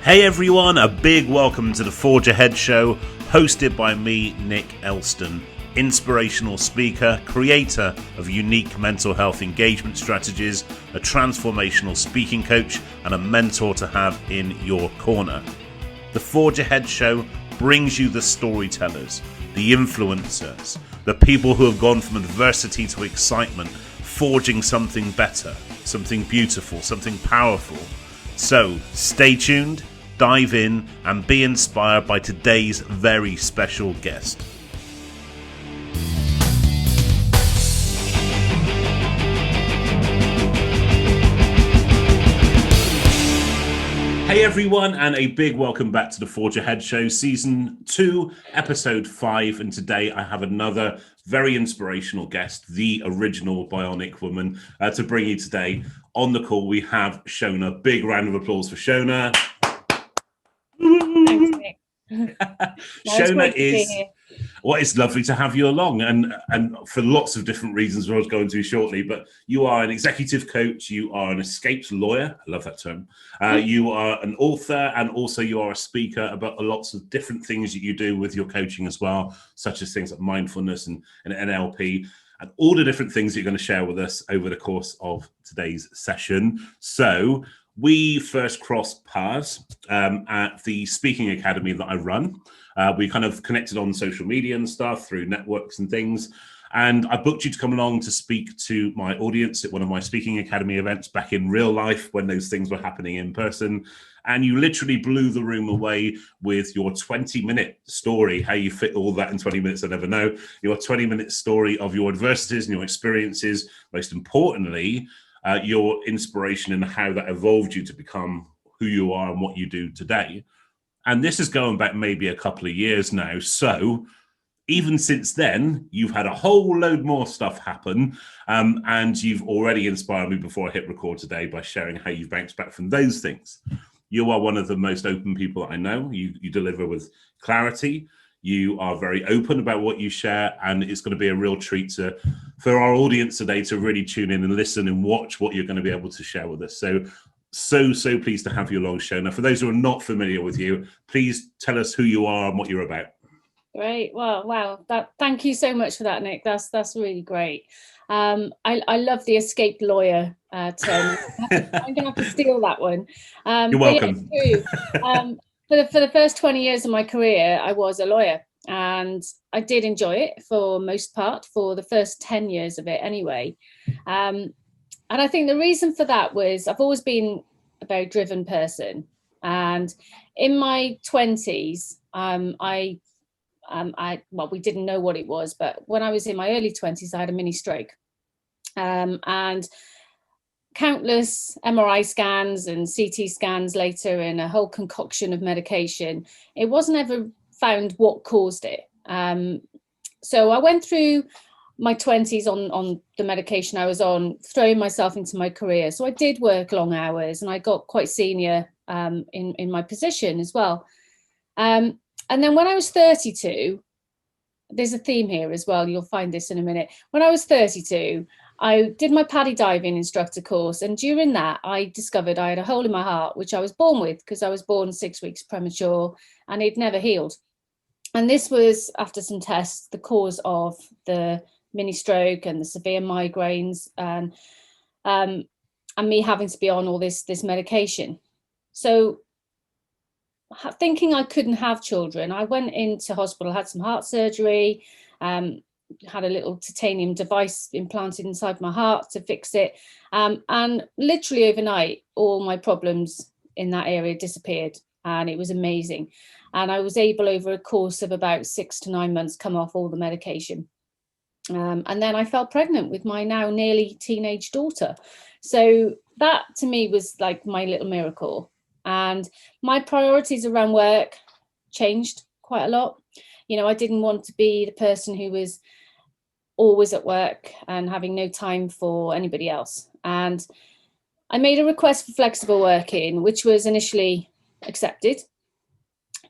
Hey everyone, a big welcome to the Forge Ahead show, hosted by me, Nick Elston, inspirational speaker, creator of unique mental health engagement strategies, a transformational speaking coach, and a mentor to have in your corner. The Forge Ahead show brings you the storytellers, the influencers, the people who have gone from adversity to excitement, forging something better, something beautiful, something powerful. So stay tuned, dive in, and be inspired by today's very special guest. Hey everyone, and a big welcome back to the Forge Ahead show, season 2, episode 5. And today I have another very inspirational guest, the original bionic woman, to bring you today. On the call, we have Shona. Big round of applause for Shona. Thanks, Nick. Shona is... Well, it's lovely to have you along, and for lots of different reasons we'll go into shortly, but you are an executive coach, you are an escaped lawyer, I love that term, you are an author, and also you are a speaker about lots of different things that you do with your coaching as well, such as things like mindfulness and NLP, and all the different things that you're going to share with us over the course of today's session. So we first crossed paths at the speaking academy that I run. We kind of connected on social media and stuff through networks and things. And I booked you to come along to speak to my audience at one of my speaking academy events back in real life when those things were happening in person. And you literally blew the room away with your 20-minute story. How you fit all that in 20 minutes, I never know. Your 20-minute story of your adversities and your experiences. Most importantly, your inspiration and how that evolved you to become who you are and what you do today. And this is going back maybe a couple of years now. So even since then, you've had a whole load more stuff happen. And you've already inspired me before I hit record today by sharing how you've bounced back from those things. You are one of the most open people I know. You deliver with clarity. You are very open about what you share. And it's going to be a real treat for our audience today to really tune in and listen and watch what you're going to be able to share with us. So pleased to have you along, Shona. For those who are not familiar with you, please tell us who you are and what you're about. Great. Well, wow. Thank you so much for that, Nick. That's really great. I love the escaped lawyer term. I'm going to have to steal that one. You're welcome. Yeah, for the first 20 years of my career, I was a lawyer, and I did enjoy it for most part, for the first 10 years of it anyway. And I think the reason for that was I've always been a very driven person. And in my 20s, we didn't know what it was, but when I was in my early 20s, I had a mini stroke. And countless MRI scans and CT scans later, and a whole concoction of medication, it wasn't ever found what caused it. So I went through my 20s on the medication I was on, throwing myself into my career. So I did work long hours, and I got quite senior in my position as well. And then when I was 32, there's a theme here as well. You'll find this in a minute. When I was 32, I did my paddy diving instructor course. And during that, I discovered I had a hole in my heart, which I was born with because I was born 6 weeks premature, and it never healed. And this was, after some tests, the cause of the mini stroke and the severe migraines, and me having to be on all this medication. So thinking I couldn't have children, I went into hospital, had some heart surgery, had a little titanium device implanted inside my heart to fix it. And literally overnight, all my problems in that area disappeared, and it was amazing. And I was able, over a course of about 6 to 9 months, come off all the medication. And then I fell pregnant with my now nearly teenage daughter. So that to me was like my little miracle. And my priorities around work changed quite a lot. You know, I didn't want to be the person who was always at work and having no time for anybody else. And I made a request for flexible working, which was initially accepted.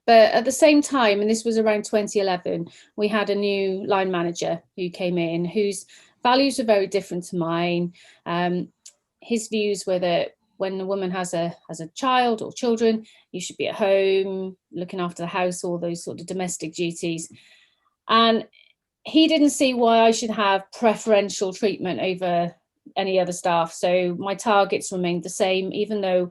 But at the same time, and this was around 2011, we had a new line manager who came in, whose values were very different to mine. His views were that when a woman has a child or children, you should be at home looking after the house, all those sort of domestic duties. And he didn't see why I should have preferential treatment over any other staff. So my targets remained the same, even though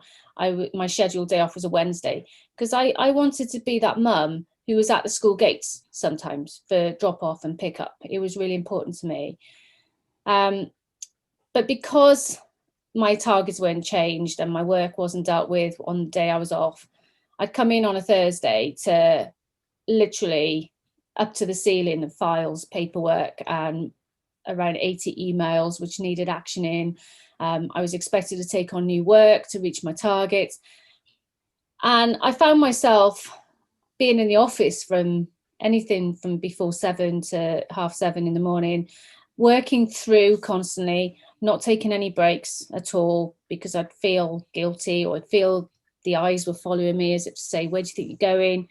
my scheduled day off was a Wednesday, because I wanted to be that mum who was at the school gates sometimes for drop off and pick up. It was really important to me. But because my targets weren't changed and my work wasn't dealt with on the day I was off, I'd come in on a Thursday to literally up to the ceiling of files, paperwork, and around 80 emails which needed actioning. I was expected to take on new work to reach my targets. And I found myself being in the office from anything from before 7 to 7:30 in the morning, working through constantly, not taking any breaks at all, because I'd feel guilty, or I'd feel the eyes were following me as if to say, where do you think you're going?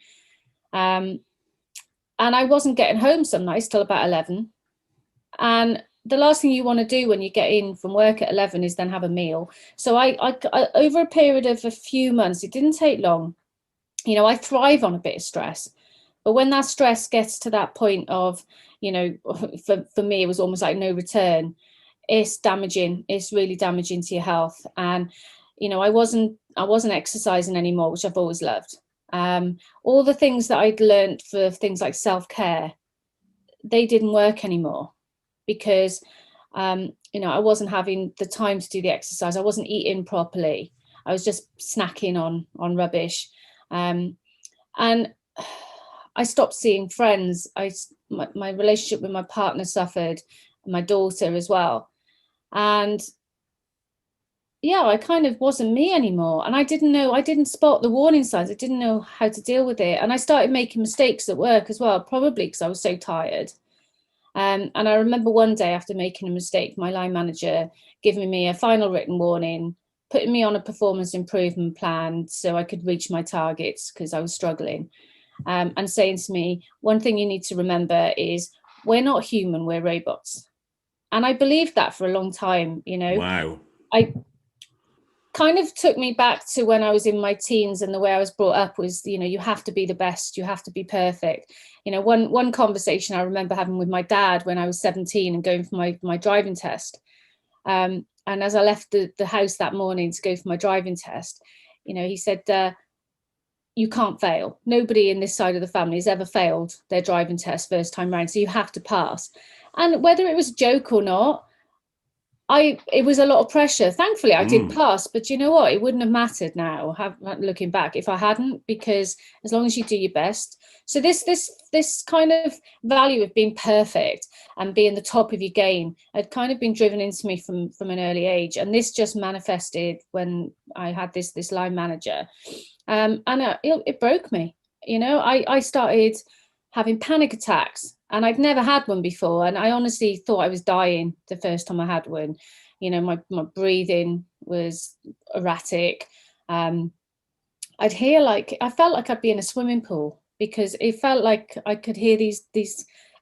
And I wasn't getting home some nights till about 11. And the last thing you want to do when you get in from work at 11 is then have a meal. So I over a period of a few months, it didn't take long. You know, I thrive on a bit of stress. But when that stress gets to that point of, you know, for me, it was almost like no return. It's damaging. It's really damaging to your health. And, you know, I wasn't exercising anymore, which I've always loved. All the things that I'd learned for things like self-care, they didn't work anymore, because, you know, I wasn't having the time to do the exercise. I wasn't eating properly. I was just snacking on rubbish. And I stopped seeing friends. My relationship with my partner suffered, and my daughter as well. And yeah, I kind of wasn't me anymore. And I didn't spot the warning signs. I didn't know how to deal with it. And I started making mistakes at work as well, probably because I was so tired. And I remember one day after making a mistake, my line manager giving me a final written warning, putting me on a performance improvement plan so I could reach my targets because I was struggling. And saying to me, one thing you need to remember is we're not human, we're robots. And I believed that for a long time, you know. Wow. I kind of took me back to when I was in my teens, and the way I was brought up was, you know, you have to be the best, you have to be perfect. You know, one conversation I remember having with my dad when I was 17 and going for my driving test. And as I left the house that morning to go for my driving test, you know, he said, you can't fail. Nobody in this side of the family has ever failed their driving test first time round. So you have to pass. And whether it was a joke or not, it was a lot of pressure. Thankfully, I did pass, but you know what? It wouldn't have mattered now, looking back, if I hadn't, because as long as you do your best. So this kind of value of being perfect and being the top of your game had kind of been driven into me from an early age. And this just manifested when I had this line manager. And it broke me. You know, I started having panic attacks, and I'd never had one before. And I honestly thought I was dying the first time I had one. You know, my breathing was erratic. I felt like I'd be in a swimming pool, because it felt like I could hear these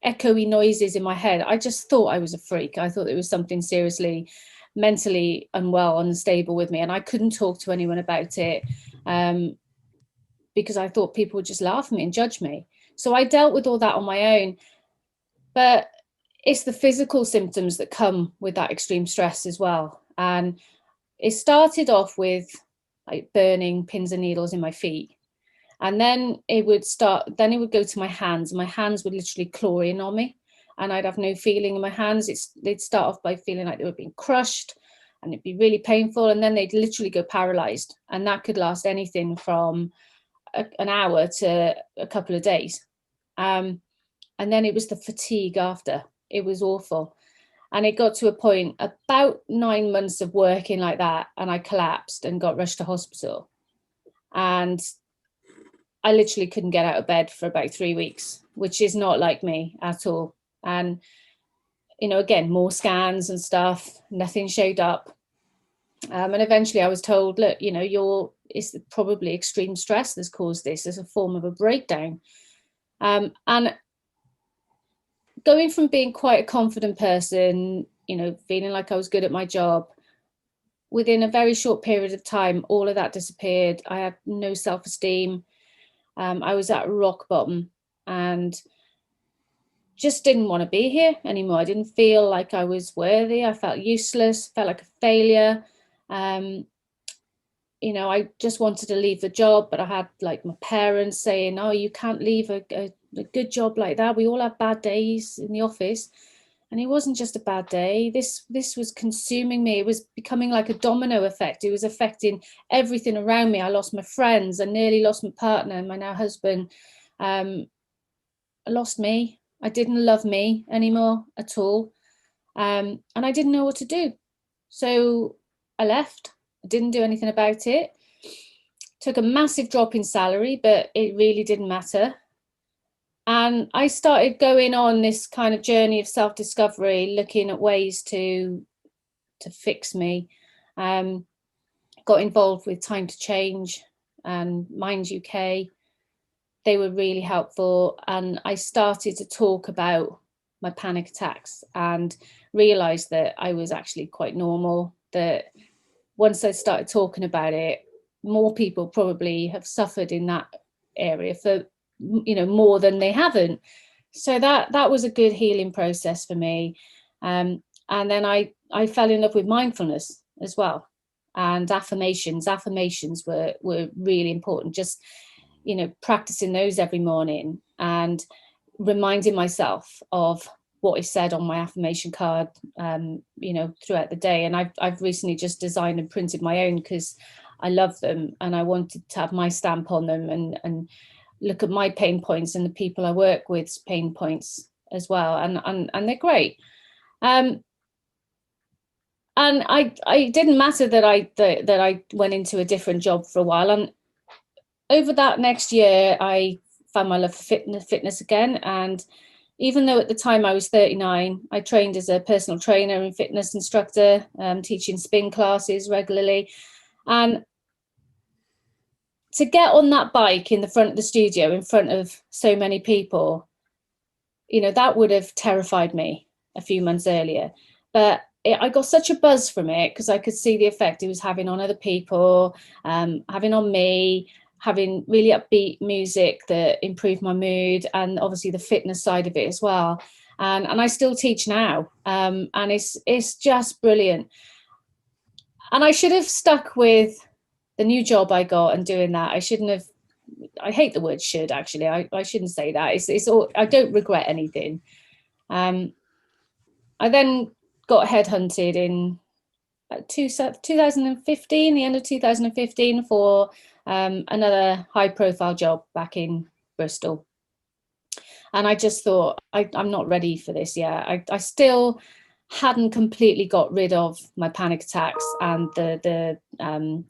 echoey noises in my head. I just thought I was a freak. I thought there was something seriously mentally unwell, unstable with me, and I couldn't talk to anyone about it, because I thought people would just laugh at me and judge me. So I dealt with all that on my own. But it's the physical symptoms that come with that extreme stress as well. And it started off with like burning pins and needles in my feet. And then it would go to my hands. My hands would literally claw in on me, and I'd have no feeling in my hands. They'd start off by feeling like they were being crushed, and it'd be really painful. And then they'd literally go paralyzed. And that could last anything from an hour to a couple of days. And then it was the fatigue after. It was awful. And it got to a point, about 9 months of working like that, and I collapsed and got rushed to hospital. And I literally couldn't get out of bed for about 3 weeks, which is not like me at all. And, you know, again, more scans and stuff, nothing showed up. And eventually I was told, look, you know, it's probably extreme stress that's caused this as a form of a breakdown. And going from being quite a confident person, you know, feeling like I was good at my job, within a very short period of time, all of that disappeared. I had no self-esteem. I was at rock bottom and just didn't want to be here anymore. I didn't feel like I was worthy. I felt useless, felt like a failure. You know, I just wanted to leave the job, but I had like my parents saying, oh, you can't leave a good job like that. We all have bad days in the office. And it wasn't just a bad day. This was consuming me. It was becoming like a domino effect. It was affecting everything around me. I lost my friends. I nearly lost my partner, my now husband. I lost me. I didn't love me anymore at all. And I didn't know what to do. So I left. I didn't do anything about it. Took a massive drop in salary, but it really didn't matter. And I started going on this kind of journey of self-discovery, looking at ways to fix me. Got involved with Time to Change and Mind UK. They were really helpful. And I started to talk about my panic attacks and realized that I was actually quite normal, that once I started talking about it, more people probably have suffered in that area for, you know, more than they haven't. So that was a good healing process for me. And then I fell in love with mindfulness as well, and affirmations. Affirmations were really important. Just, you know, practicing those every morning and reminding myself of what is said on my affirmation card, you know, throughout the day. And I've recently just designed and printed my own because I love them and I wanted to have my stamp on them and look at my pain points and the people I work with's pain points as well. And they're great. And I didn't matter that I went into a different job for a while. And over that next year, I found my love for fitness again. And even though at the time I was 39, I trained as a personal trainer and fitness instructor, teaching spin classes regularly. And to get on that bike in the front of the studio, in front of so many people, you know, that would have terrified me a few months earlier. But I got such a buzz from it because I could see the effect it was having on other people, having on me, having really upbeat music that improved my mood, and obviously the fitness side of it as well. And I still teach now, and it's just brilliant. And I should have stuck with the new job I got and doing that. I shouldn't have. I hate the word should, actually. I shouldn't say that. It's all, I don't regret anything. I then got headhunted in 2015, the end of 2015, for another high profile job back in Bristol. And I just thought, I'm not ready for this yet. I still hadn't completely got rid of my panic attacks and the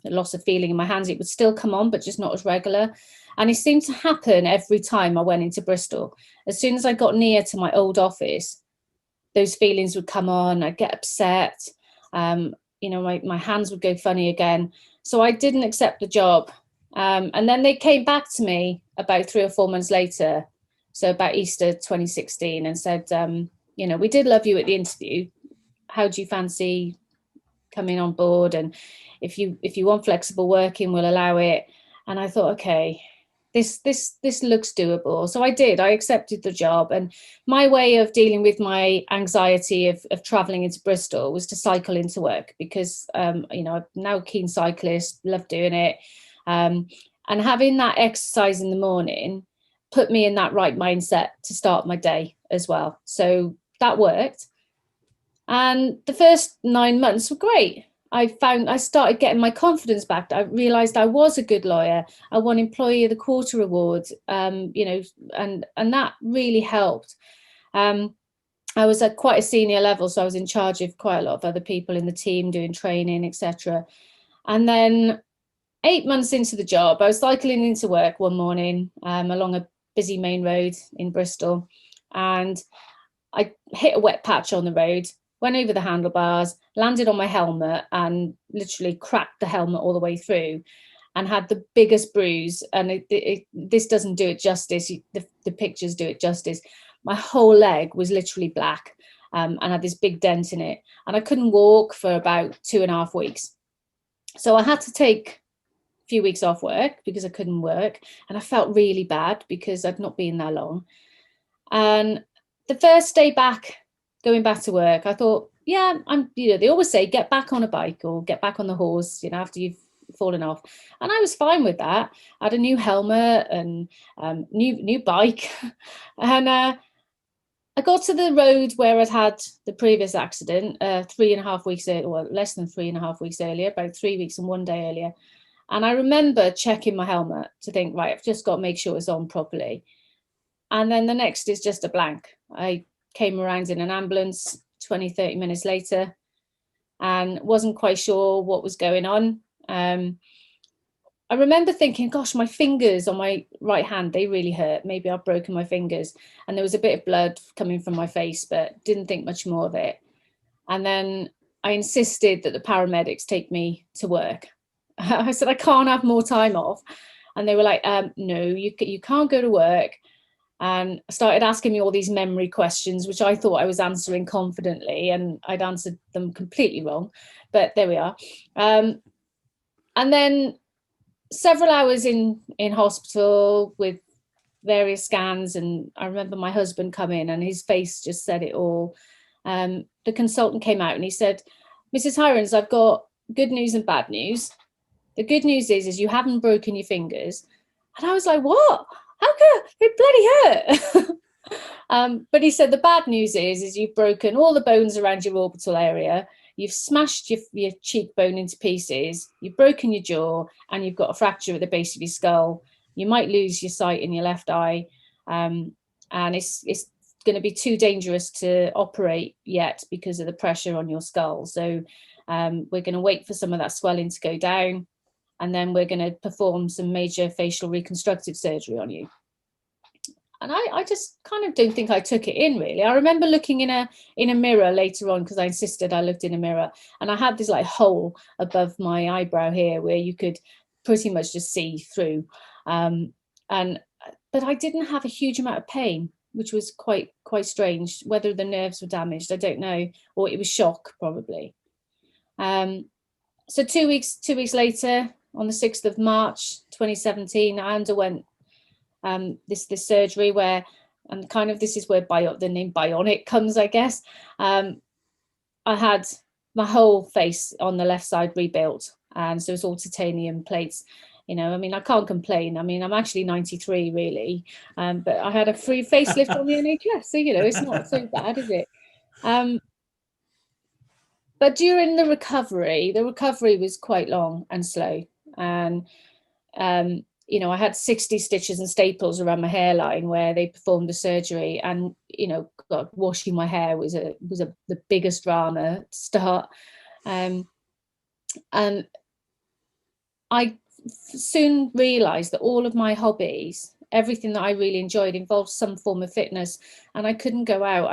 loss of feeling in my hands. It would still come on, but just not as regular. And it seemed to happen every time I went into Bristol. As soon as I got near to my old office, those feelings would come on. I'd get upset. You know, my hands would go funny again. So I didn't accept the job. And then they came back to me about 3 or 4 months later, so about Easter 2016, and said, you know, we did love you at the interview. How do you fancy coming on board? And if you want flexible working, we'll allow it. And I thought, okay, this looks doable. So I did. I accepted the job. And my way of dealing with my anxiety of traveling into Bristol was to cycle into work because, you know, I'm now a keen cyclist, love doing it. And having that exercise in the morning put me in that right mindset to start my day as well. So that worked. And the first 9 months were great. I started getting my confidence back. I realized I was a good lawyer. I won Employee of the Quarter award, you know, and that really helped. I was at quite a senior level, so I was in charge of quite a lot of other people in the team doing training, etc. And then 8 months into the job, I was cycling into work one morning along a busy main road in Bristol, and I hit a wet patch on the road, went over the handlebars, landed on my helmet and literally cracked the helmet all the way through and had the biggest bruise. And this doesn't do it justice. The pictures do it justice. My whole leg was literally black and had this big dent in it. And I couldn't walk for about 2.5 weeks. So I had to take a few weeks off work because I couldn't work, and I felt really bad because I'd not been there long. And the first day back, going back to work, I thought, yeah, they always say get back on a bike or get back on the horse, after you've fallen off. And I was fine with that. I had a new helmet and new bike. And I got to the road where I'd had the previous accident 3.5 weeks earlier, well, less than 3.5 weeks earlier, about 3 weeks and 1 day earlier. And I remember checking my helmet to think, right, I've just got to make sure it's on properly. And then the next is just a blank. I came around in an ambulance 20, 30 minutes later and wasn't quite sure what was going on. I remember thinking, gosh, my fingers on my right hand, they really hurt. Maybe I've broken my fingers. And there was a bit of blood coming from my face, but didn't think much more of it. And then I insisted that the paramedics take me to work. I said, I can't have more time off. And they were like, no, you can't go to work. And started asking me all these memory questions, which I thought I was answering confidently, and I'd answered them completely wrong. But there we are. And then several hours in hospital with various scans, and I remember my husband come in and his face just said it all. The consultant came out and he said, Mrs. Hirons, I've got good news and bad news. The good news is you haven't broken your fingers. And I was like, what? How come it bloody hurt? But he said the bad news is you've broken all the bones around your orbital area. You've smashed your cheekbone into pieces. You've broken your jaw, and you've got a fracture at the base of your skull. You might lose your sight in your left eye, and it's going to be too dangerous to operate yet because of the pressure on your skull. So we're going to wait for some of that swelling to go down, and then we're going to perform some major facial reconstructive surgery on you. And I just kind of don't think I took it in, really. I remember looking in a mirror later on, because I insisted I looked in a mirror, and I had this like hole above my eyebrow here where you could pretty much just see through. But I didn't have a huge amount of pain, which was quite strange. Whether the nerves were damaged, I don't know, or it was shock probably. So 2 weeks later, on the 6th of March 2017, I underwent this surgery where, and kind of this is where the name bionic comes, I guess. I had my whole face on the left side rebuilt, and so it's all titanium plates. I mean, I can't complain. I mean, I'm actually 93 really, but I had a free facelift on the NHS, so it's not so bad, is it? But during the recovery was quite long and slow, and I had 60 stitches and staples around my hairline where they performed the surgery, and God, washing my hair was the biggest drama to start, and I soon realized that all of my hobbies, everything that I really enjoyed, involved some form of fitness, and I couldn't go out.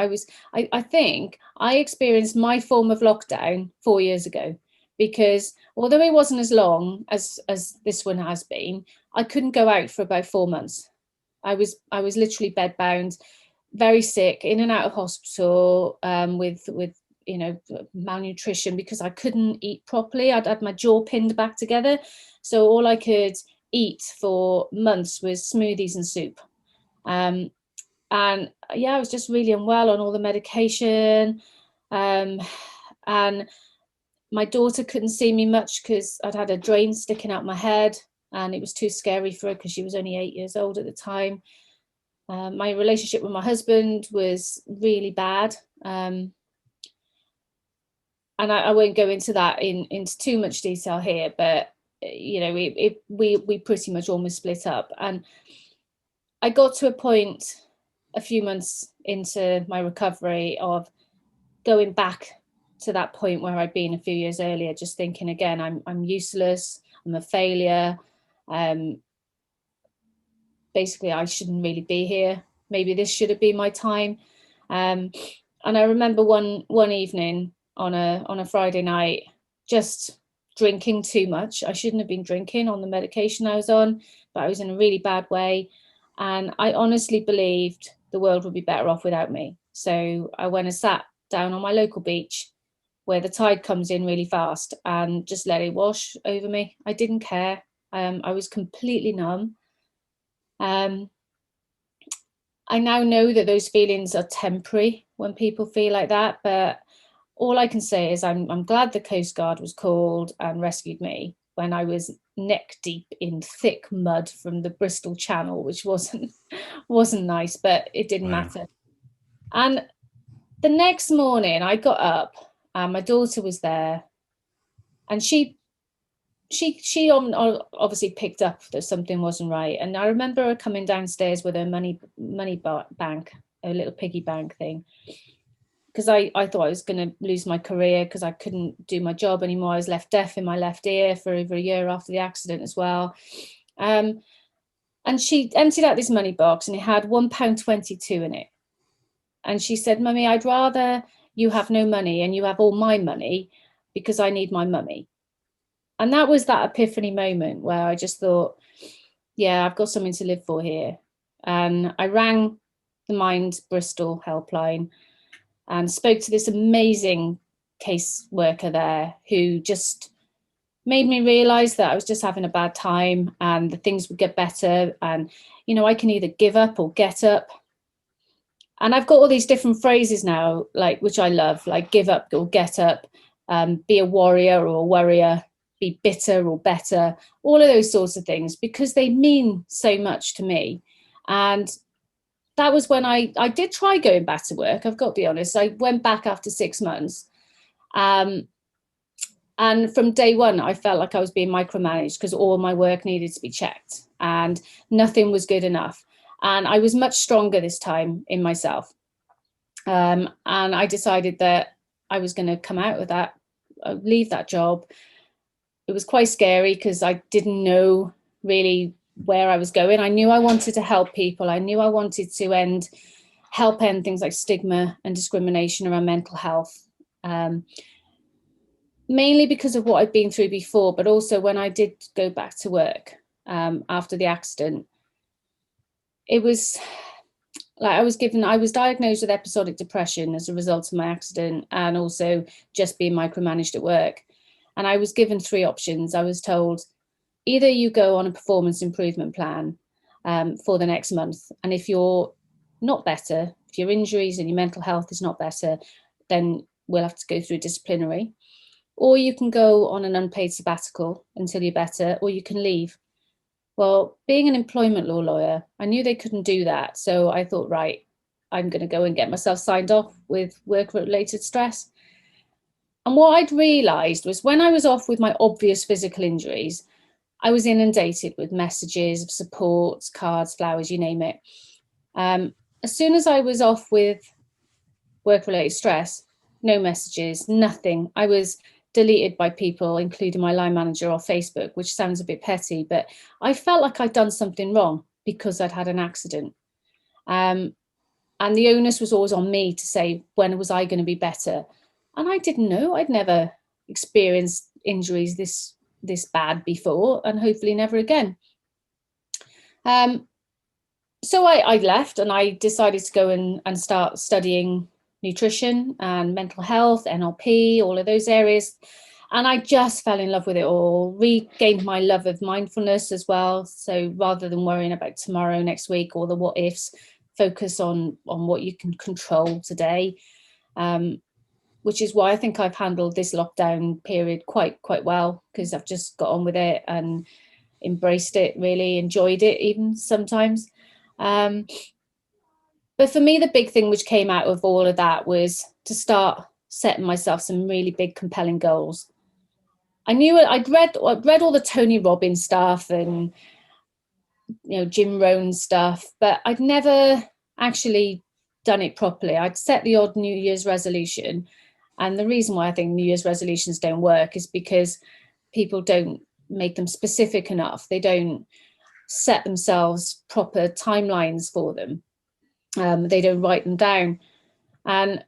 I think I experienced my form of lockdown 4 years ago, because although it wasn't as long as this one has been, I couldn't go out for about 4 months. I was literally bedbound, very sick, in and out of hospital, with malnutrition, because I couldn't eat properly. I'd had my jaw pinned back together, so all I could eat for months was smoothies and soup. And yeah, I was just really unwell on all the medication, and my daughter couldn't see me much because I'd had a drain sticking out my head, and it was too scary for her because she was only 8 years old at the time. My relationship with my husband was really bad. And I won't go into that into too much detail here, but we pretty much almost split up. And I got to a point a few months into my recovery of going back to that point where I'd been a few years earlier, just thinking again, I'm useless, I'm a failure. Basically, I shouldn't really be here. Maybe this should have been my time. And I remember one evening on a Friday night, just drinking too much. I shouldn't have been drinking on the medication I was on, but I was in a really bad way. And I honestly believed the world would be better off without me. So I went and sat down on my local beach where the tide comes in really fast and just let it wash over me. I didn't care. I was completely numb. I now know that those feelings are temporary when people feel like that, but all I can say is I'm glad the Coast Guard was called and rescued me when I was neck deep in thick mud from the Bristol Channel, which wasn't nice, but it didn't matter. And the next morning I got up and my daughter was there, and she obviously picked up that something wasn't right. And I remember her coming downstairs with her money bank, a little piggy bank thing, because I thought I was going to lose my career because I couldn't do my job anymore. I was left deaf in my left ear for over a year after the accident as well. And she emptied out this money box and it had £1.22 in it. And she said, "Mummy, I'd rather you have no money and you have all my money because I need my mummy." And that was that epiphany moment where I just thought, yeah, I've got something to live for here. And I rang the Mind Bristol helpline and spoke to this amazing case worker there who just made me realize that I was just having a bad time and the things would get better. And, you know, I can either give up or get up. And I've got all these different phrases now, like, which I love, like give up or get up, be a warrior or a worrier, be bitter or better, all of those sorts of things, because they mean so much to me. And that was when I did try going back to work. I've got to be honest. I went back after 6 months. And from day one, I felt like I was being micromanaged because all my work needed to be checked and nothing was good enough. And I was much stronger this time in myself. And I decided that I was going to come out of that, leave that job. It was quite scary because I didn't know really where I was going. I knew I wanted to help people. I knew I wanted to help end things like stigma and discrimination around mental health, mainly because of what I'd been through before, but also when I did go back to work after the accident, it was like I was diagnosed with episodic depression as a result of my accident and also just being micromanaged at work. And I was given 3 options. I was told, either you go on a performance improvement plan for the next month, and if you're not better, if your injuries and your mental health is not better, then we'll have to go through disciplinary. Or you can go on an unpaid sabbatical until you're better, or you can leave. Well, being an employment law lawyer, I knew they couldn't do that. So I thought, right, I'm going to go and get myself signed off with work-related stress. And what I'd realised was when I was off with my obvious physical injuries, I was inundated with messages of support, cards, flowers, you name it. As soon as I was off with work-related stress, no messages, nothing. I was deleted by people, including my line manager on Facebook, which sounds a bit petty, but I felt like I'd done something wrong because I'd had an accident. And the onus was always on me to say, when was I going to be better? And I didn't know. I'd never experienced injuries this bad before, and hopefully never again. So I left and I decided to go and start studying nutrition and mental health, NLP, all of those areas. And I just fell in love with it all, regained my love of mindfulness as well. So rather than worrying about tomorrow, next week, or the what ifs, focus on what you can control today, which is why I think I've handled this lockdown period quite well, because I've just got on with it and embraced it, really enjoyed it even sometimes. But for me, the big thing which came out of all of that was to start setting myself some really big, compelling goals. I knew I'd read all the Tony Robbins stuff and, you know, Jim Rohn stuff, but I'd never actually done it properly. I'd set the odd New Year's resolution. And the reason why I think New Year's resolutions don't work is because people don't make them specific enough. They don't set themselves proper timelines for them. They don't write them down. And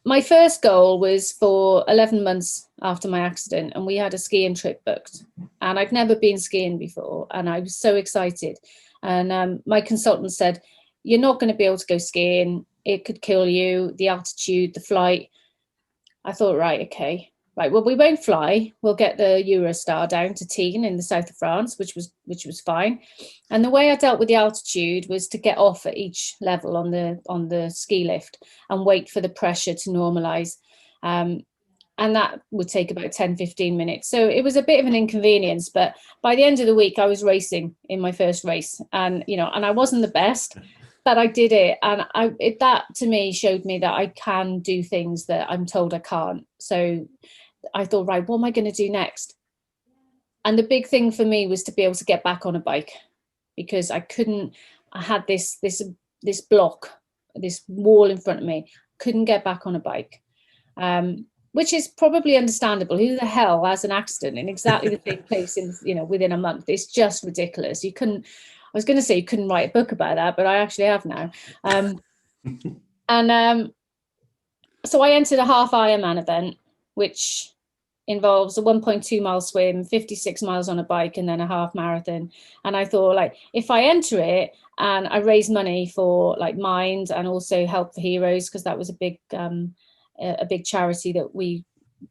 my first goal was for 11 months after my accident, and we had a skiing trip booked. And I'd never been skiing before, and I was so excited. And my consultant said, "You're not going to be able to go skiing. It could kill you, the altitude, the flight." I thought, right, okay, right, well, we won't fly. We'll get the Eurostar down to Tignes in the south of France, which was fine. And the way I dealt with the altitude was to get off at each level on the ski lift and wait for the pressure to normalize. And that would take about 10-15 minutes. So it was a bit of an inconvenience, but by the end of the week, I was racing in my first race, and I wasn't the best, but I did it. And that to me showed me that I can do things that I'm told I can't. So I thought, right, what am I going to do next? And the big thing for me was to be able to get back on a bike, because I had this block, this wall in front of me, couldn't get back on a bike. Which is probably understandable. Who the hell has an accident in exactly the same place within a month? It's just ridiculous. I was going to say you couldn't write a book about that, but I actually have now. So I entered a half Ironman event, which involves a 1.2 mile swim, 56 miles on a bike, and then a half marathon. And I thought, like, if I enter it and I raise money for like Mind and also Help for Heroes, because that was a big charity that we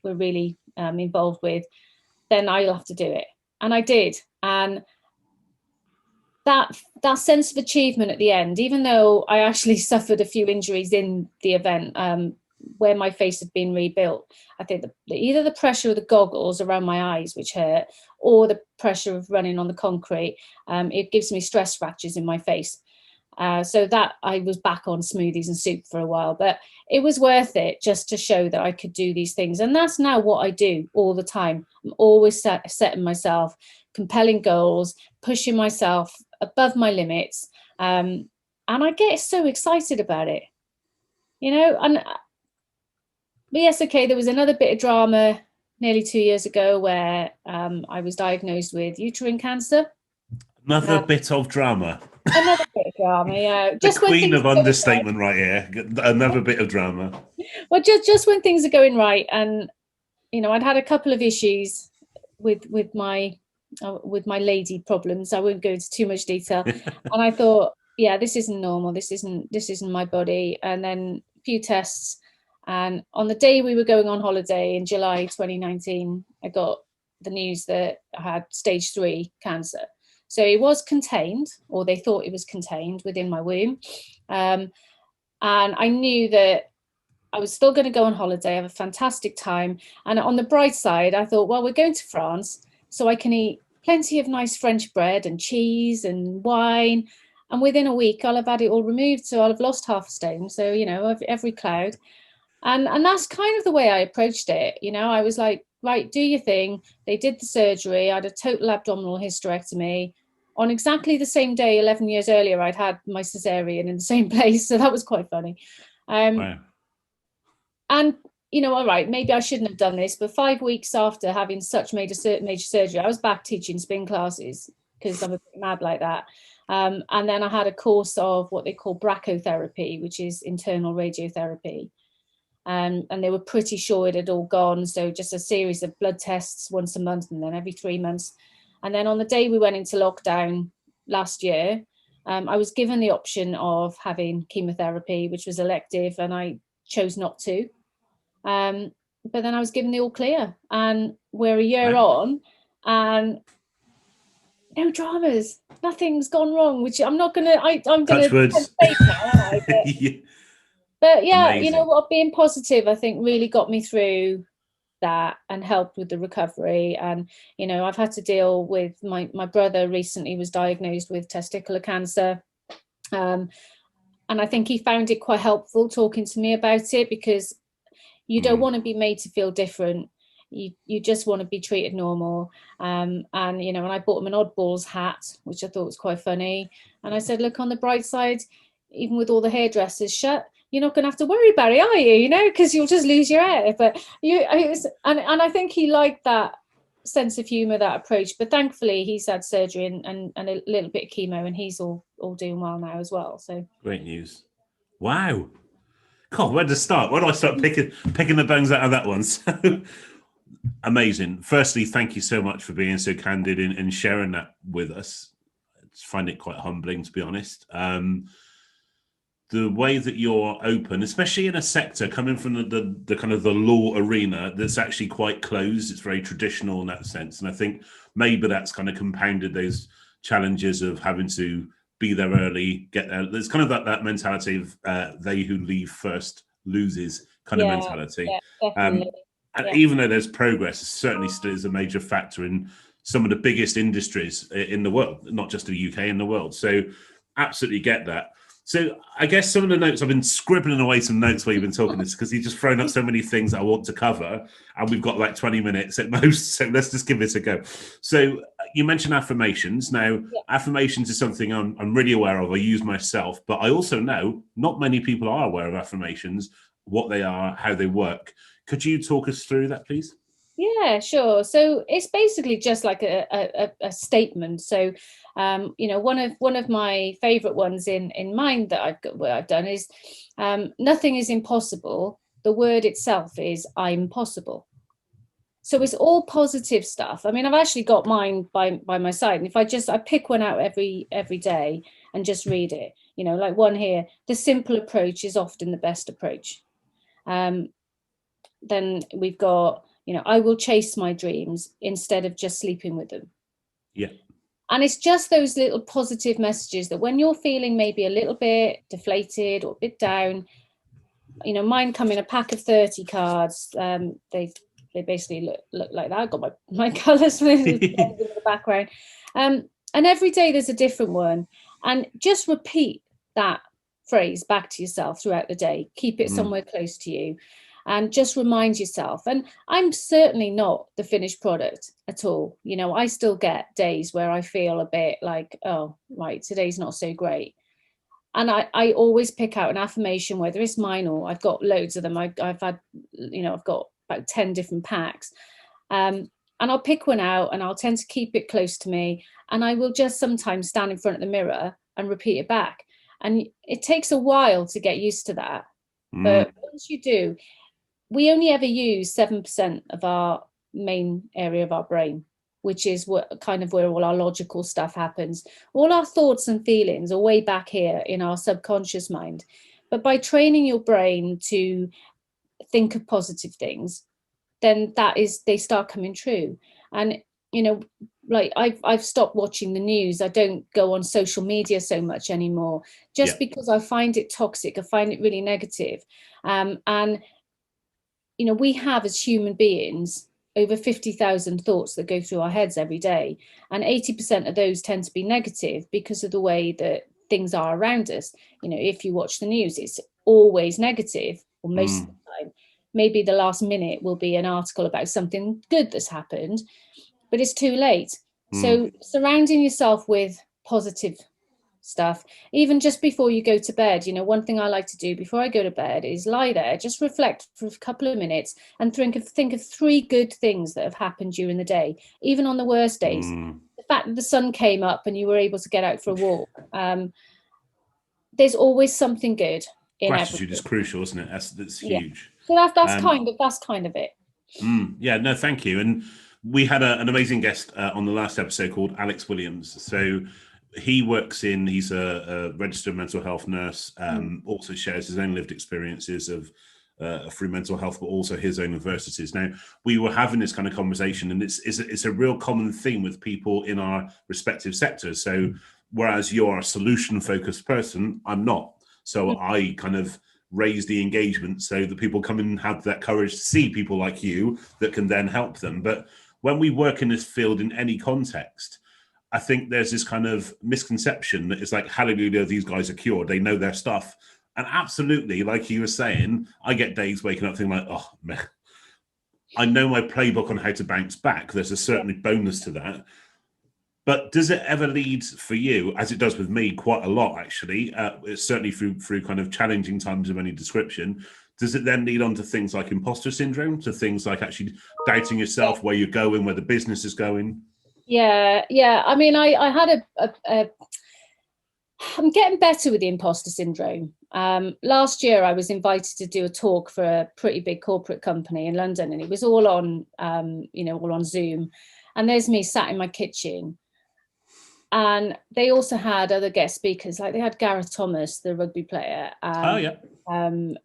were really involved with, then I'll have to do it. And I did. And that sense of achievement at the end, even though I actually suffered a few injuries in the event, where my face had been rebuilt, I think either the pressure of the goggles around my eyes, which hurt, or the pressure of running on the concrete, it gives me stress fractures in my face. So that I was back on smoothies and soup for a while, but it was worth it just to show that I could do these things. And that's now what I do all the time. I'm always setting myself compelling goals, pushing myself above my limits. And I get so excited about it, and yes, okay, there was another bit of drama nearly 2 years ago where I was diagnosed with uterine cancer. Another bit of drama. Another bit of drama, yeah. Just the queen of understatement right here. Another bit of drama. Well, just when things are going right, and I'd had a couple of issues with my lady problems. I won't go into too much detail. And I thought, yeah, this isn't normal. This isn't my body. And then a few tests, and on the day we were going on holiday in July 2019, I got the news that I had stage 3 cancer. So it was contained, or they thought it was contained within my womb. And I knew that I was still going to go on holiday, have a fantastic time. And on the bright side, I thought, well, we're going to France, so I can eat plenty of nice French bread and cheese and wine. And within a week, I'll have had it all removed. So I'll have lost half a stone. So, every cloud. And that's kind of the way I approached it. I was like, right, do your thing. They did the surgery. I had a total abdominal hysterectomy. On exactly the same day, 11 years earlier, I'd had my cesarean in the same place. So that was quite funny. Wow. And, all right, maybe I shouldn't have done this. But 5 weeks after having such major surgery, I was back teaching spin classes because I'm a bit mad like that. And then I had a course of what they call brachytherapy, which is internal radiotherapy. And they were pretty sure it had all gone. So just a series of blood tests once a month and then every 3 months. And then on the day we went into lockdown last year, I was given the option of having chemotherapy, which was elective, and I chose not to. But then I was given the all clear, and we're a year on, and no dramas, nothing's gone wrong. Which I'm not gonna. I'm gonna say now, but yeah, amazing. What, being positive, I think, really got me through that and helped with the recovery. And I've had to deal with my brother recently was diagnosed with testicular cancer, and I think he found it quite helpful talking to me about it, because you don't want to be made to feel different. You just want to be treated normal. And I bought him an oddballs hat, which I thought was quite funny, and I said, look, on the bright side, even with all the hairdressers shut, you're not going to have to worry, Barry, are you? Because you'll just lose your hair. But and I think he liked that sense of humor, that approach. But thankfully, he's had surgery and a little bit of chemo, and he's all doing well now as well. So great news! Wow, God, where to start? Where do I start picking the bones out of that one? So amazing. Firstly, thank you so much for being so candid and sharing that with us. I find it quite humbling, to be honest. the way that you're open, especially in a sector coming from the kind of the law arena that's actually quite closed. It's very traditional in that sense. And I think maybe that's kind of compounded those challenges of having to be there early, get there. There's kind of that mentality of they who leave first loses kind of mentality. Yeah, definitely. And even though there's progress, it certainly still is a major factor in some of the biggest industries in the world, not just the UK, in the world. So absolutely get that. So I guess some of the notes, I've been scribbling away some notes while you've been talking this, because you've just thrown up so many things that I want to cover, and we've got like 20 minutes at most. So let's just give this a go. So you mentioned affirmations. Now, affirmations is something I'm really aware of. I use myself, but I also know not many people are aware of affirmations, what they are, how they work. Could you talk us through that, please? Yeah, sure. So it's basically just like a statement. So, one of my favorite ones in mind that I've done is nothing is impossible. The word itself is I'm possible. So it's all positive stuff. I mean, I've actually got mine by my side. And if I pick one out every day and just read it, like one here, the simple approach is often the best approach. Then we've got, I will chase my dreams instead of just sleeping with them. Yeah. And it's just those little positive messages that when you're feeling maybe a little bit deflated or a bit down, mine come in a pack of 30 cards. They basically look like that. I've got my colours in the background. And every day there's a different one. And just repeat that phrase back to yourself throughout the day. Keep it somewhere close to you. And just remind yourself. And I'm certainly not the finished product at all. I still get days where I feel a bit like, oh, right, today's not so great. And I always pick out an affirmation, whether it's mine or I've got loads of them. I've had, I've got about 10 different packs. And I'll pick one out and I'll tend to keep it close to me. And I will just sometimes stand in front of the mirror and repeat it back. And it takes a while to get used to that. But once you do, we only ever use 7% of our main area of our brain, which is what kind of where all our logical stuff happens. All our thoughts and feelings are way back here in our subconscious mind. But by training your brain to think of positive things, then they start coming true. And, like I've stopped watching the news. I don't go on social media so much anymore, just because I find it toxic. I find it really negative. And we have, as human beings, over 50,000 thoughts that go through our heads every day. And 80% of those tend to be negative because of the way that things are around us. If you watch the news, it's always negative, or most of the time. Maybe the last minute will be an article about something good that's happened, but it's too late. So surrounding yourself with positive stuff, even just before you go to bed. One thing I like to do before I go to bed is lie there, just reflect for a couple of minutes and think of 3 good things that have happened during the day, even on the worst days. The fact that the sun came up and you were able to get out for a walk. There's always something good in gratitude everything. is crucial, isn't it? That's huge. So that's kind of it. Yeah, no, thank you. And we had an amazing guest on the last episode called Alex Williams. So he's a registered mental health nurse, also shares his own lived experiences of through mental health, but also his own adversities. Now, we were having this kind of conversation, and it's a real common theme with people in our respective sectors. So whereas you're a solution-focused person, I'm not. So I kind of raise the engagement so that people come and have that courage to see people like you that can then help them. But when we work in this field in any context, I think there's this kind of misconception that it's like, hallelujah, these guys are cured. They know their stuff. And absolutely, like you were saying, I get days waking up thinking like, oh, man, I know my playbook on how to bounce back. There's a certain bonus to that. But does it ever lead for you, as it does with me quite a lot, actually, it's certainly through kind of challenging times of any description, does it then lead on to things like imposter syndrome, to things like actually doubting yourself, where you're going, where the business is going? Yeah. I mean, I had I'm getting better with the imposter syndrome. Last year, I was invited to do a talk for a pretty big corporate company in London, and it was all on, all on Zoom. And there's me sat in my kitchen, And they also had other guest speakers, like they had Gareth Thomas, the rugby player. And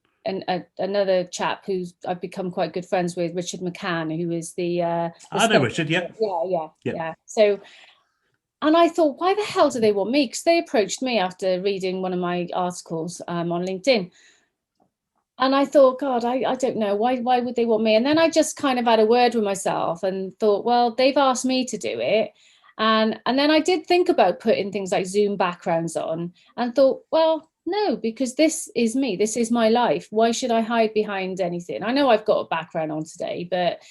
another chap who's I've become quite good friends with, Richard McCann, who is the I know Richard, yeah. So, and I thought, why the hell do they want me? Because they approached me after reading one of my articles on LinkedIn. And I thought, God, I don't know, why would they want me? And then I just kind of had a word with myself and thought, well, they've asked me to do it. And then I did think about putting things like Zoom backgrounds on and thought, well, no, because this is me. This is my life. Why should I hide behind anything? I know I've got a background on today, but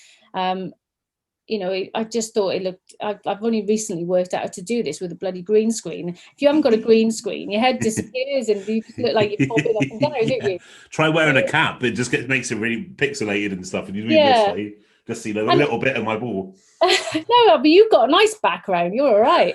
you know, I just thought it looked, I've only recently worked out how to do this with a bloody green screen. If you haven't got a green screen, your head disappears and you just look like you're popping up and down, don't you? Try wearing a cap. It just makes it really pixelated and stuff. And you read this way, just see a little bit of my ball. No, but you've got a nice background. You're all right.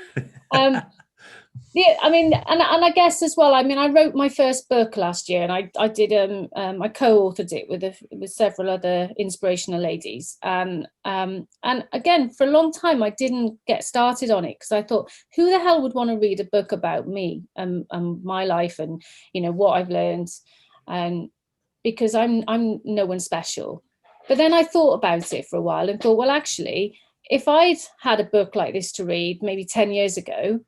Yeah, I mean, and I guess as well, I mean, I wrote my first book last year, and I did I co-authored it with several other inspirational ladies, and again, for a long time I didn't get started on it because I thought, who the hell would want to read a book about me and my life and, you know, what I've learned, and because I'm no one special. But then I thought about it for a while and thought, well, actually, if I'd had a book like this to read maybe 10 years ago,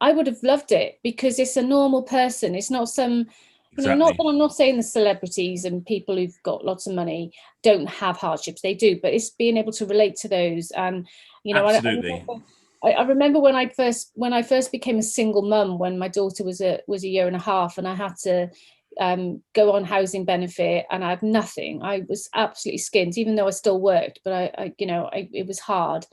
I would have loved it because it's a normal person. It's not some, you know, not that I'm not saying the celebrities and people who've got lots of money don't have hardships. They do, but it's being able to relate to those. And, you know, absolutely. I remember when I first became a single mum, when my daughter was a year and a half, and I had to go on housing benefit, and I had nothing. I was absolutely skint, even though I still worked, but it was hard.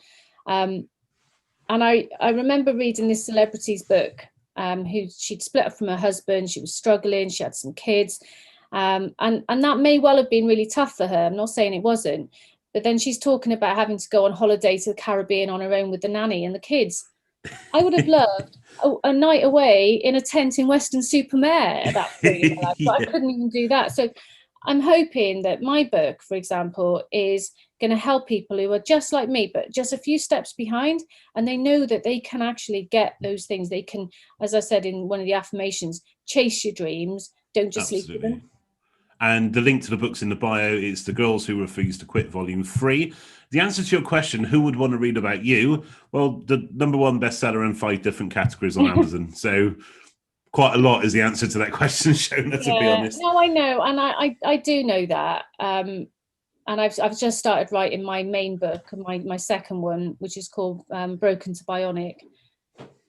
And I remember reading this celebrity's book, who she'd split up from her husband. She was struggling. She had some kids. And that may well have been really tough for her. I'm not saying it wasn't. But then she's talking about having to go on holiday to the Caribbean on her own with the nanny and the kids. I would have loved a night away in a tent in Weston-super-Mare at that point in my life, but I couldn't even do that. So I'm hoping that my book, for example, is going to help people who are just like me, but just a few steps behind, and they know that they can actually get those things. They can, as I said in one of the affirmations, chase your dreams. Don't just sleep with them. And the link to the book's in the bio. It's The Girls Who Refuse to Quit, Volume 3. The answer to your question, who would want to read about you? Well, the #1 bestseller in 5 different categories on Amazon. So quite a lot is the answer to that question, Shona, to be honest. No, I know. And I do know that. And I've just started writing my main book, my second one, which is called Broken to Bionic.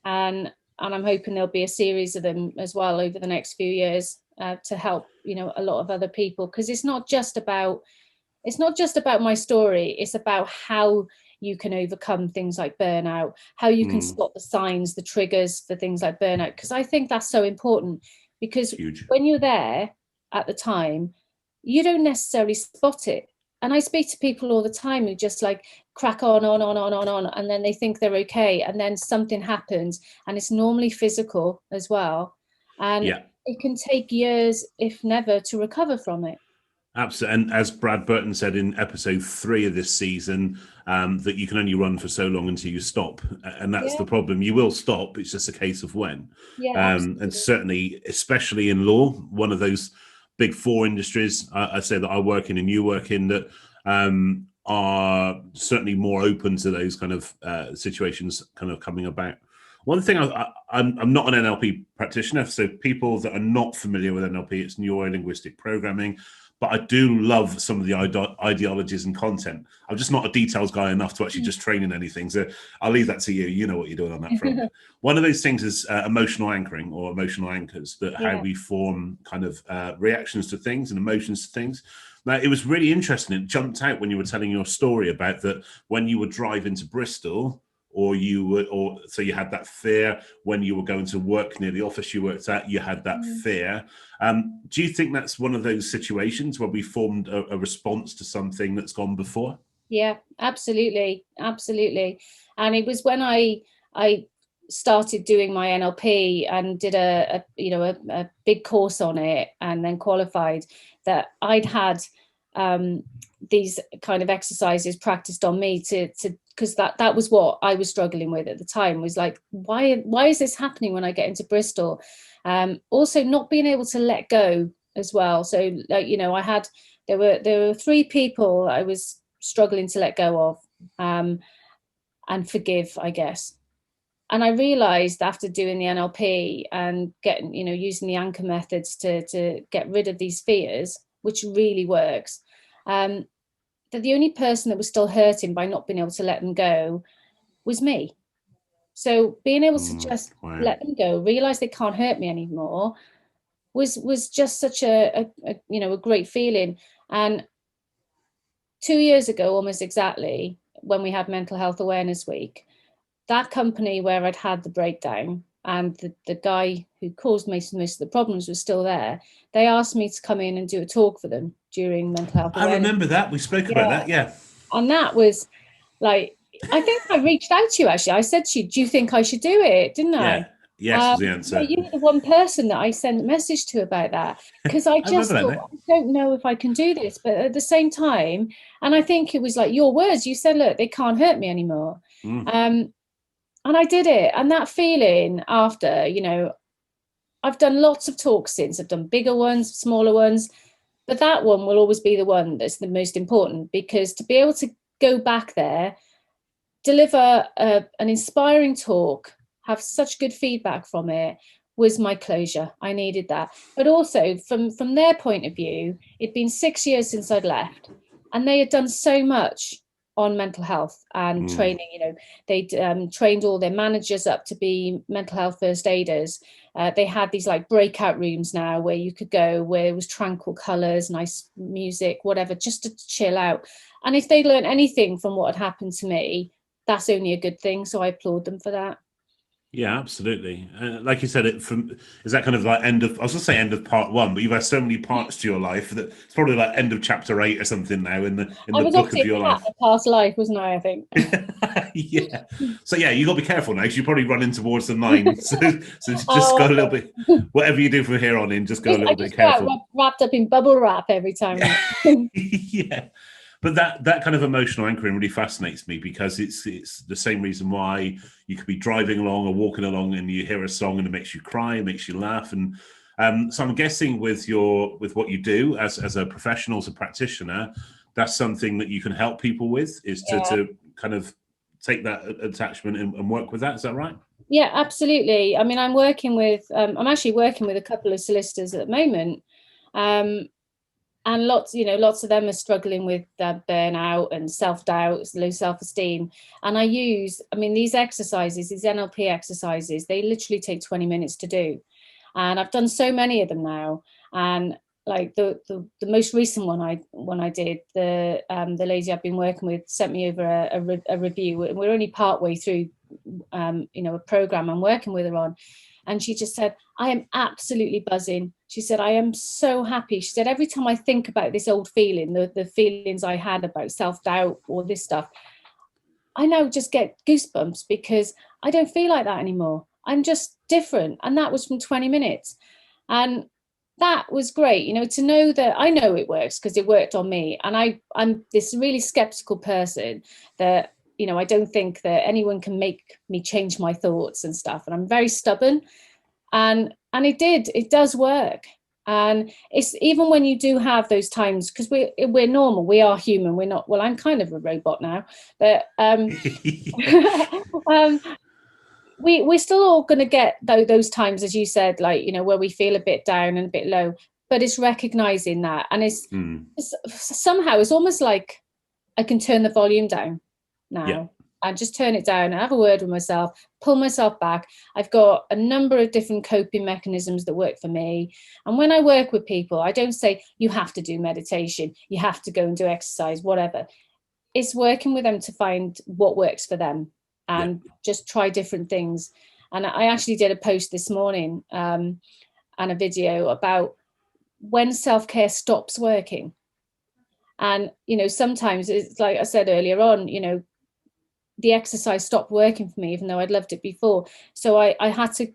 And I'm hoping there'll be a series of them as well over the next few years to help, you know, a lot of other people. Because it's not just about my story. It's about how you can overcome things like burnout, how you can spot the signs, the triggers for things like burnout. Because I think that's so important, because when you're there at the time, you don't necessarily spot it. And I speak to people all the time who just like crack on, and then they think they're okay. And then something happens, and it's normally physical as well. And it can take years, if never, to recover from it. Absolutely. And as Brad Burton said in episode 3 of this season, that you can only run for so long until you stop. And that's the problem. You will stop. It's just a case of when. And certainly, especially in law, one of those big 4 industries, I say that I work in and you work in, that are certainly more open to those kind of situations kind of coming about. One thing, I'm not an NLP practitioner, so people that are not familiar with NLP, it's neuro-linguistic programming, but I do love some of the ideologies and content. I'm just not a details guy enough to actually just train in anything, so I'll leave that to you. You know what you're doing on that front. One of those things is emotional anchoring, or emotional anchors, that how we form kind of reactions to things and emotions to things. Now, it was really interesting. It jumped out when you were telling your story about that when you would drive into Bristol, so you had that fear when you were going to work near the office you worked at, you had that fear. Do you think that's one of those situations where we formed a response to something that's gone before? Yeah, absolutely. And it was when I started doing my NLP and did a big course on it, and then qualified, that I'd had these kind of exercises practiced on me to because that was what I was struggling with at the time, was like, why is this happening when I get into Bristol? Also not being able to let go as well. So like, you know, there were 3 people I was struggling to let go of and forgive, I guess. And I realized after doing the NLP and getting, you know, using the anchor methods to get rid of these fears, which really works, that the only person that was still hurting by not being able to let them go was me. So being able to just let them go, realize they can't hurt me anymore, was just such a you know, a great feeling. And 2 years ago, almost exactly, when we had Mental Health Awareness Week, that company where I'd had the breakdown and the guy who caused most of the problems was still there, they asked me to come in and do a talk for them during Mental Health Awareness. I remember that. We spoke about that, yeah. And that was like, I think I reached out to you, actually. I said to you, do you think I should do it? Didn't I? Yeah. Yes, was the answer. You were the one person that I sent a message to about that, because I just thought, I don't know if I can do this. But at the same time, and I think it was like your words, you said, look, they can't hurt me anymore. And I did it. And that feeling after, you know, I've done lots of talks since. I've done bigger ones, smaller ones, but that one will always be the one that's the most important, because to be able to go back there, deliver an inspiring talk, have such good feedback from it, was my closure. I needed that. But also from their point of view, it'd been 6 years since I'd left, and they had done so much on mental health and training. You know, they'd trained all their managers up to be mental health first aiders. They had these like breakout rooms now where you could go, where it was tranquil colours, nice music, whatever, just to chill out. And if they learned anything from what had happened to me, that's only a good thing. So I applaud them for that. Yeah, absolutely. Like you said, is that kind of like I was going to say end of part 1, but you've had so many parts to your life that it's probably like end of chapter 8 or something now in the book of your life. Past life, wasn't I think. Yeah. So yeah, you got to be careful now, because you probably run in towards the 9. So just go a little bit. Whatever you do from here on in, just go a little bit careful. Wrapped up in bubble wrap every time. Yeah. But that kind of emotional anchoring really fascinates me, because it's the same reason why you could be driving along or walking along and you hear a song and it makes you cry, it makes you laugh. And so I'm guessing with what you do as a professional, as a practitioner, that's something that you can help people with, is to kind of take that attachment and work with that. Is that right? Yeah, absolutely. I mean, I'm actually working with a couple of solicitors at the moment. And lots of them are struggling with burnout and self-doubt, low self-esteem. And these exercises, these NLP exercises, they literally take 20 minutes to do. And I've done so many of them now. And like the most recent one I did, the lady I've been working with sent me over a review. And we're only partway through, a program I'm working with her on. And she just said, I am absolutely buzzing. She said, I am so happy. She said, every time I think about this old feeling, the feelings I had about self-doubt or this stuff, I now just get goosebumps, because I don't feel like that anymore. I'm just different. And that was from 20 minutes. And that was great, to know that I know it works, because it worked on me. And I'm this really skeptical person that, I don't think that anyone can make me change my thoughts and stuff. And I'm very stubborn. And it does work. And it's even when you do have those times, because we're normal, we are human. We're not, well, I'm kind of a robot now, but we're still all going to get those times, as you said, like, where we feel a bit down and a bit low, but it's recognizing that. And it's somehow it's almost like I can turn the volume down now and just turn it down and have a word with myself, pull myself back. I've got a number of different coping mechanisms that work for me. And when I work with people, I don't say you have to do meditation, you have to go and do exercise, whatever. It's working with them to find what works for them and just try different things. And I actually did a post this morning and a video about when self-care stops working. And, sometimes it's like I said earlier on, the exercise stopped working for me, even though I'd loved it before. So I had to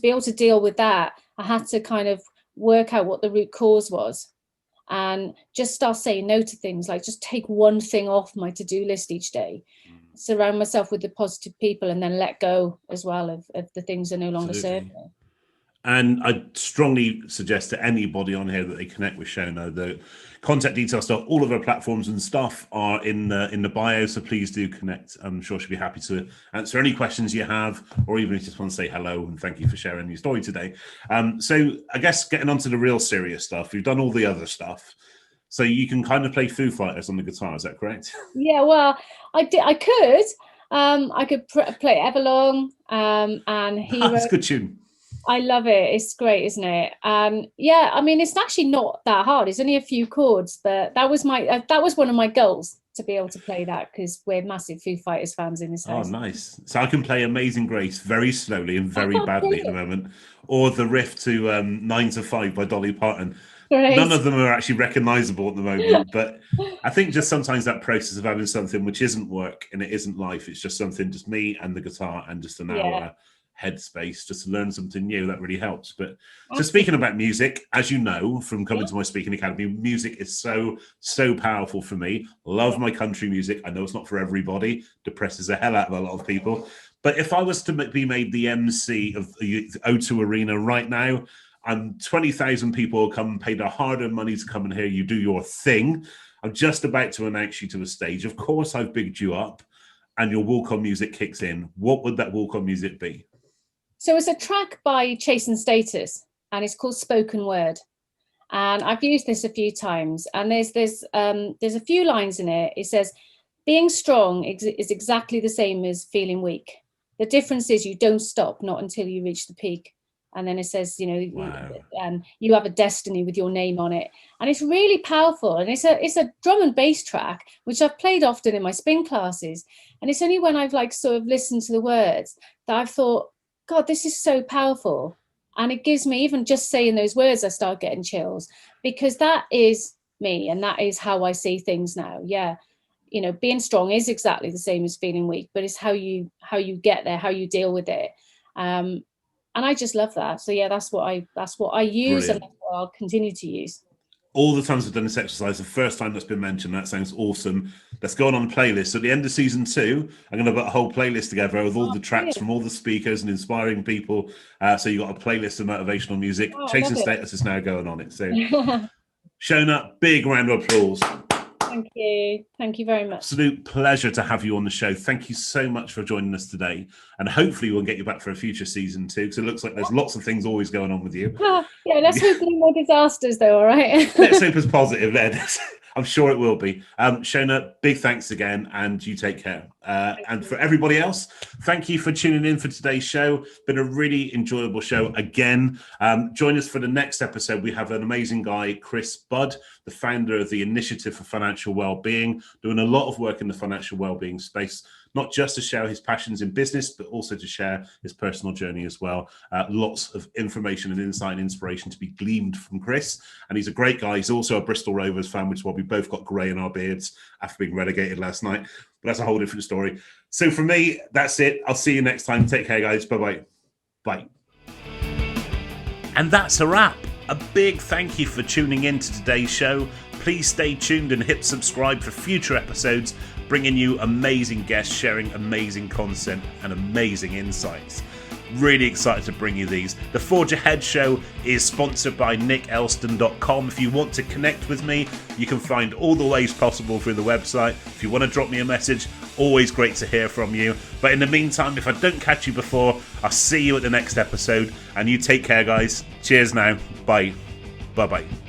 be able to deal with that. I had to kind of work out what the root cause was. and just start saying no to things, like just take one thing off my to-do list each day, surround myself with the positive people, and then let go as well of the things that no longer serve me. And I strongly suggest to anybody on here that they connect with Shona. The contact details to all of her platforms and stuff are in the bio, so please do connect. I'm sure she'll be happy to answer any questions you have, or even if you just want to say hello and thank you for sharing your story today. So I guess getting on to the real serious stuff, you've done all the other stuff, so you can kind of play Foo Fighters on the guitar, is that correct? Yeah, well, I could play Everlong and Hero. That's a good tune. I love it. It's great, isn't it? Yeah, I mean, it's actually not that hard. It's only a few chords, but that was one of my goals, to be able to play that, because we're massive Foo Fighters fans in this house. Oh, nice. So I can play Amazing Grace very slowly and very badly at the moment, or the riff to 9 to 5 by Dolly Parton. Great. None of them are actually recognizable at the moment, but I think just sometimes that process of having something which isn't work and it isn't life, it's just something, just me and the guitar and just an hour headspace just to learn something new, that really helps. But so speaking about music, as you know from coming to my speaking academy, music is so powerful for me. Love my country music. I know it's not for everybody, depresses the hell out of a lot of people, but if I was to be made the MC of the O2 Arena right now, and 20,000 people will come and pay their hard-earned money to come and hear you do your thing. I'm just about to announce you to the stage. Of course I've bigged you up and your walk-on music kicks in. What would that walk-on music be? So it's a track by Chase and Status, and it's called Spoken Word. And I've used this a few times, and there's a few lines in it. It says, being strong is exactly the same as feeling weak. The difference is you don't stop, not until you reach the peak. And then it says, you have a destiny with your name on it. And it's really powerful. And it's a drum and bass track, which I've played often in my spin classes. And it's only when I've sort of listened to the words that I've thought, God, this is so powerful. And it gives me, even just saying those words, I start getting chills, because that is me. And that is how I see things now. Yeah. Being strong is exactly the same as feeling weak, but it's how you get there, how you deal with it. And I just love that. So yeah, that's what I use. Brilliant. And that's what I'll continue to use. All the times I've done this exercise, the first time that's been mentioned, that sounds awesome. Let's go on playlist. So at the end of season 2, I'm going to put a whole playlist together with all the tracks from all the speakers and inspiring people. So you've got a playlist of motivational music. Chase and Status is now going on it. So Shona, big round of applause. Thank you. Thank you very much. Absolute pleasure to have you on the show. Thank you so much for joining us today. And hopefully we'll get you back for a future season 2, because it looks like there's lots of things always going on with you. Yeah, let's hope no more disasters though, all right? Let's hope it's positive then. I'm sure it will be. Shona, big thanks again, and you take care. And for everybody else, thank you for tuning in for today's show. Been a really enjoyable show again. Join us for the next episode. We have an amazing guy, Chris Budd, the founder of the Initiative for Financial Wellbeing, doing a lot of work in the financial wellbeing space, not just to share his passions in business, but also to share his personal journey as well. Lots of information and insight and inspiration to be gleaned from Chris. And he's a great guy. He's also a Bristol Rovers fan, which is why we both got grey in our beards after being relegated last night. But that's a whole different story. So for me, that's it. I'll see you next time. Take care, guys. Bye-bye. Bye. And that's a wrap. A big thank you for tuning in to today's show. Please stay tuned and hit subscribe for future episodes, bringing you amazing guests, sharing amazing content and amazing insights. Really excited to bring you these. The Forge Ahead show is sponsored by nickelston.com. If you want to connect with me, you can find all the ways possible through the website. If you want to drop me a message, always great to hear from you. But in the meantime, if I don't catch you before, I'll see you at the next episode. And you take care, guys. Cheers now. Bye. Bye-bye.